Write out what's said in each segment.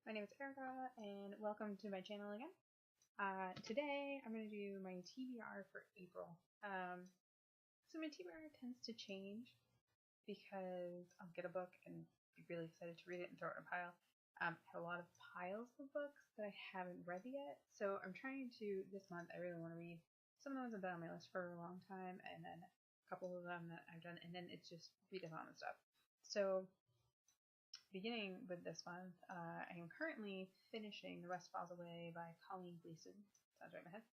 My name is Erica, and welcome to my channel again. Today, I'm going to do my TBR for April. So my TBR tends to change because I'll get a book and be really excited to read it and throw it in a pile. I have a lot of piles of books that I haven't read yet, so I'm trying to, this month, I really want to read some of the ones that have been on my list for a long time, and then a couple of them that I've done, and then it's just readathon and stuff. So beginning with this month, I am currently finishing The West Falls Away by Colleen Gleason. Sounds right in my head.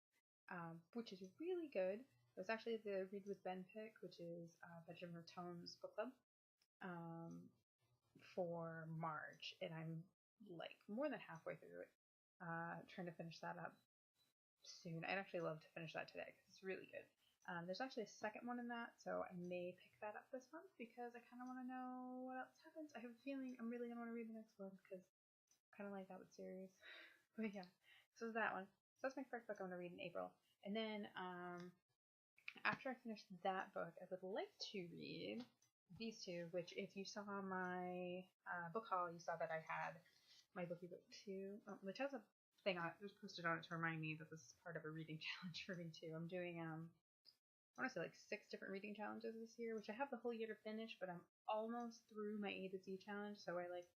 Which is really good. It was actually the Read with Ben pick, which is Benjamin Raton's book club, for March, and I'm like more than halfway through it. Trying to finish that up soon. I'd actually love to finish that today because it's really good. There's actually a second one in that, so I may pick that up this month because I kind of want to know what else happens. I have a feeling I'm really going to want to read the next one because I kind of like that with series. But yeah, so that one. So that's my first book I'm going to read in April. And then after I finish that book, I would like to read these two, which if you saw my book haul, you saw that I had my Bookie Book 2, which has a thing on it, just posted on it to remind me that this is part of a reading challenge for me too. I'm doing I want to say like 6 different reading challenges this year, which I have the whole year to finish, but I'm almost through my A to Z challenge, so I like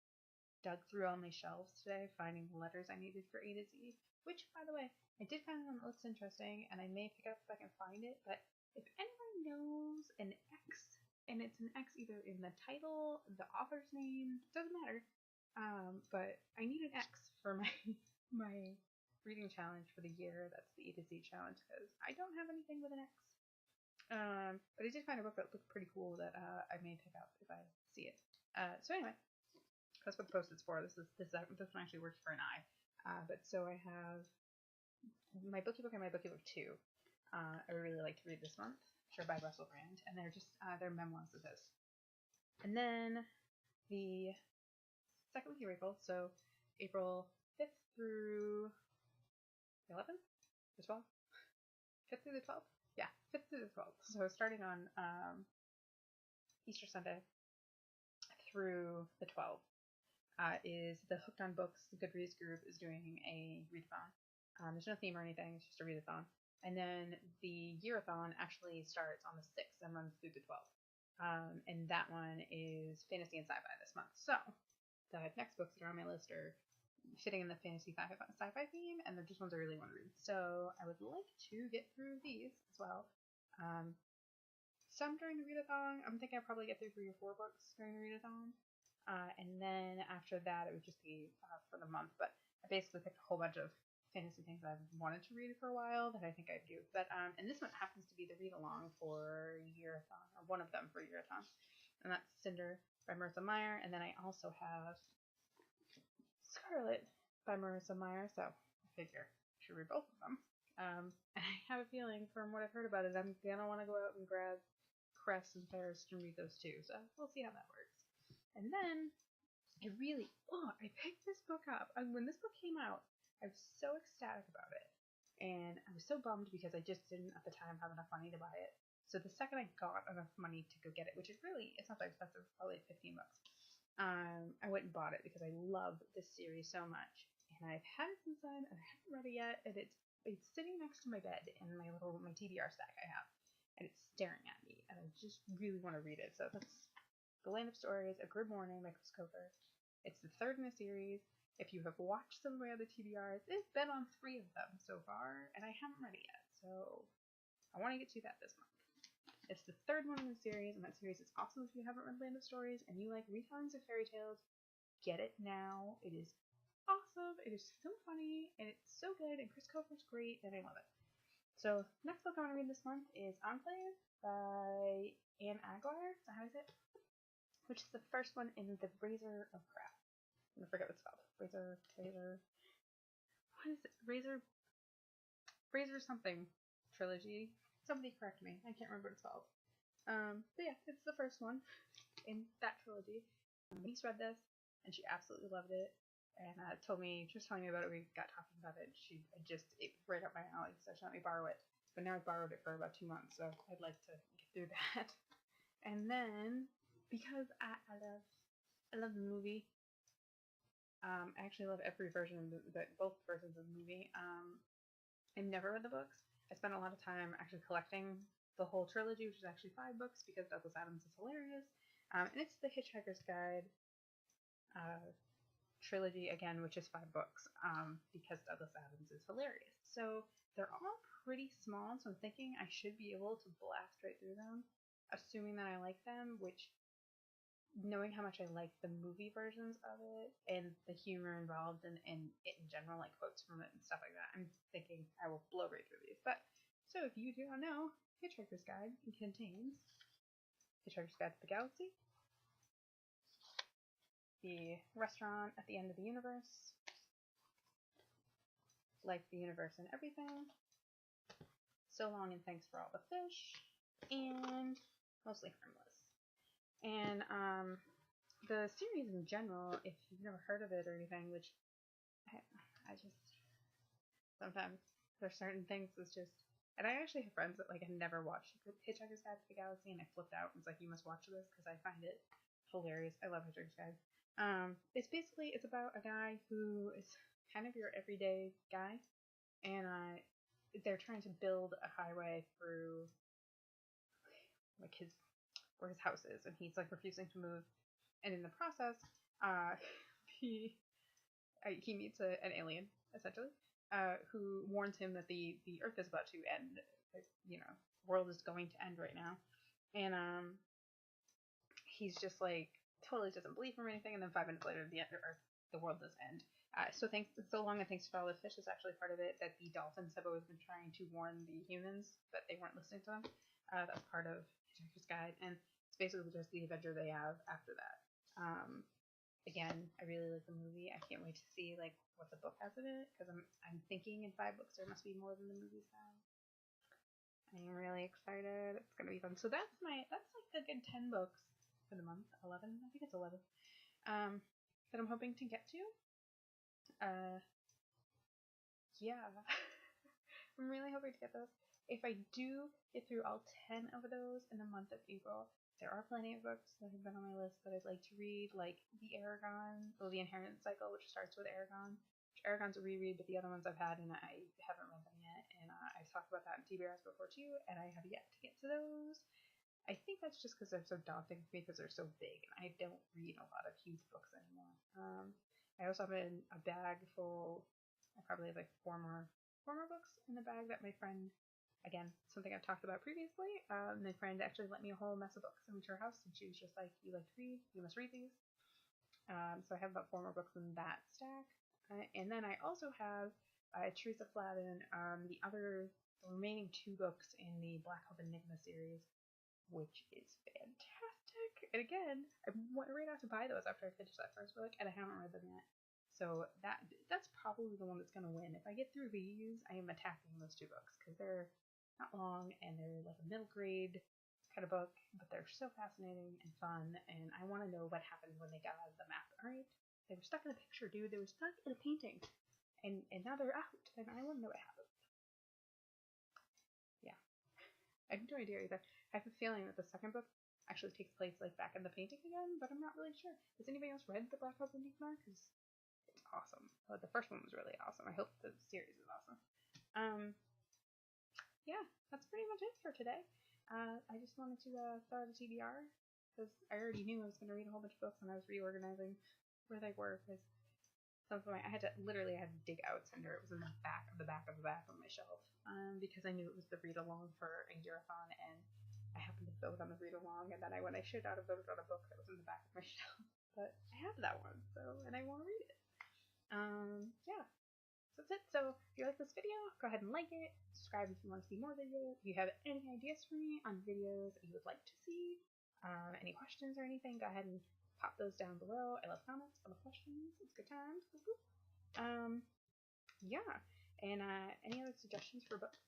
dug through all my shelves today, finding the letters I needed for A to Z, which, by the way, I did find one that looks interesting, and I may pick it up if I can find it, but if anyone knows an X, and it's an X either in the title, the author's name, doesn't matter, but I need an X for my reading challenge for the year. That's the A to Z challenge, because I don't have anything with an X. But I did find a book that looked pretty cool that I may pick up if I see it. So anyway, that's what the post-it's for. This one actually works for an eye. But so I have my Bookie Book and my Bookie Book 2. I would really like to read this month. Sure, by Russell Brand, and they're just they're memoirs of his. And then the second week of April, so April 5th through the 11th, the 12th, 5th through the 12th. Yeah, 5th through the 12th. So starting on Easter Sunday through the 12th is the HookedOnBooks, the Goodreads group, is doing a readathon. There's no theme or anything, it's just a readathon. And then the yearathon actually starts on the 6th and runs through the 12th. And that one is fantasy and sci-fi this month. So the next books that are on my list are fitting in the fantasy sci-fi theme, and they're just ones I really want to read. So I would like to get through these as well. Some during the readathon. I'm thinking I'll probably get through 3 or 4 books during the readathon. And then after that, it would just be for the month. But I basically picked a whole bunch of fantasy things I've wanted to read for a while that I think I do. But and this one happens to be the read-along for Yearathon, or one of them for Yearathon. And that's Cinder by Marissa Meyer. And then I also have Scarlet by Marissa Meyer, so I figure I should read both of them. And I have a feeling from what I've heard about it, I'm gonna want to go out and grab Cress and Ferris to read those too, so we'll see how that works. And then I picked this book up. When this book came out, I was so ecstatic about it, and I was so bummed because I just didn't at the time have enough money to buy it. So the second I got enough money to go get it, which is it's not that expensive, it's probably like $15. I went and bought it because I love this series so much, and I've had it since then, and I haven't read it yet, and it's sitting next to my bed in my TBR stack I have, and it's staring at me, and I just really want to read it. So that's The Land of Stories, A Grim Morning by Chris Coker. It's the 3rd in a series. If you have watched some of my other TBRs, it's been on 3 of them so far, and I haven't read it yet, so I want to get to that this month. It's the 3rd one in the series, and that series is awesome if you haven't read Land of Stories and you like retellings of fairy tales. Get it now. It is awesome. It is so funny, and it's so good, and Chris Coker's great, and I love it. So, next book I want to read this month is Enclave by Anne Aguirre. Is that how you say it? Which is the first one in the Razor of Craft. I'm gonna forget what it's called. Razor. What is it? Razor something trilogy. Somebody correct me. I can't remember what it's called. But yeah, it's the first one in that trilogy. My niece read this, and she absolutely loved it. And she was telling me about it. We got talking about it. It right up my alley, so she let me borrow it. But now I've borrowed it for about 2 months, so I'd like to get through that. And then, because I love the movie I actually love every version of both versions of the movie. I've never read the books. I spent a lot of time actually collecting the whole trilogy, which is actually 5 books, because Douglas Adams is hilarious. And it's the Hitchhiker's Guide trilogy again, which is 5 books, because Douglas Adams is hilarious. So they're all pretty small, so I'm thinking I should be able to blast right through them, assuming that I like them, which, knowing how much I like the movie versions of it and the humor involved and it in general, like quotes from it and stuff like that, I'm thinking I will blow right through these. But, so if you do not know, Hitchhiker's Guide contains Hitchhiker's Guide to the Galaxy, The Restaurant at the End of the Universe, Life, the Universe, and Everything, So Long and Thanks for All the Fish, and Mostly Harmless. And the series in general, if you've never heard of it or anything, which I just, sometimes there's certain things that's just, and I actually have friends that like had never watched Hitchhiker's Guide to the Galaxy, and I flipped out and was like, you must watch this because I find it hilarious. I love Hitchhiker's Guide. It's about a guy who is kind of your everyday guy, and they're trying to build a highway through like where his house is, and he's like refusing to move. And in the process, he meets an alien essentially, who warns him that the Earth is about to end. The world is going to end right now, and he's just like totally doesn't believe him or anything. And then 5 minutes later, the world does end. So long and thanks to all the fish is actually part of it. That the dolphins have always been trying to warn the humans, but they weren't listening to them. That's part of Hitchhiker's Guide, and it's basically just the adventure they have after that. Again, I really like the movie. I can't wait to see like what the book has in it, because I'm thinking in 5 books there must be more than the movies have. I'm really excited. It's gonna be fun. So that's like a good 10 books for the month. 11, I think it's 11. That I'm hoping to get to. Yeah. I'm really hoping to get those. If I do get through all 10 of those in the month of April, there are plenty of books that have been on my list that I'd like to read, like The Inheritance Cycle, which starts with Aragon. Aragon's a reread, but the other ones I've had, and I haven't read them yet, and I've talked about that in TBRs before too, and I have yet to get to those. I think that's just because they're so daunting for me, because they're so big, and I don't read a lot of huge books anymore. I also have a bag full. I probably have like four more books in the bag that my friend, again, something I've talked about previously, my friend actually lent me a whole mess of books into her house, and she was just like, you like to read, you must read these. So I have about 4 more books in that stack. And then I also have Teresa Flavin, the remaining 2 books in the Black Hope Enigma series, which is fantastic. And again, I went right out to buy those after I finished that first book, and I haven't read them yet. So that's probably the one that's going to win. If I get through these, I am attacking those 2 books, because they're not long, and they're like a middle grade kind of book, but they're so fascinating and fun, and I want to know what happened when they got out of the map. Alright? They were stuck in a picture, dude. They were stuck in a painting. And now they're out, and I want to know what happened. Yeah. I have no idea either. I have a feeling that the second book actually takes place like back in the painting again, but I'm not really sure. Has anybody else read the Black Hope Enigma? Because it's awesome. Well, the first one was really awesome. I hope the series is awesome. Yeah, that's pretty much it for today. I just wanted to throw out a TBR, because I already knew I was going to read a whole bunch of books, and I was reorganizing where they were, because some of I had to dig out Cinder. It was in the back of my shelf, because I knew it was the read along for ayearathon, and I happened to vote on the read along, and then when I should have voted on a book that was in the back of my shelf, but I have that one, and I want to read it. Yeah. So that's it. So if you like this video, go ahead and like it. Subscribe if you want to see more videos. If you have any ideas for me on videos that you would like to see, any questions or anything, go ahead and pop those down below. I love comments. I love questions. It's good times. Yeah. And any other suggestions for books?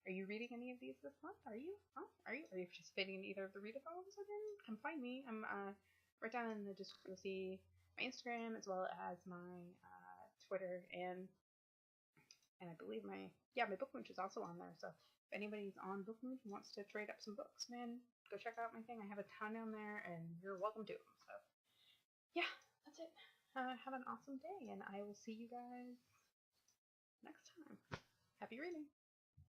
Are you reading any of these this month? Are you? Are you participating in either of the readathons? Then come find me. I'm right down in the description. You'll see my Instagram as well as my Twitter, and I believe my Bookmooch is also on there. So if anybody's on Bookmooch and wants to trade up some books, man, go check out my thing. I have a ton down there, and you're welcome to them. So yeah, that's it. have an awesome day, and I will see you guys next time. Happy reading!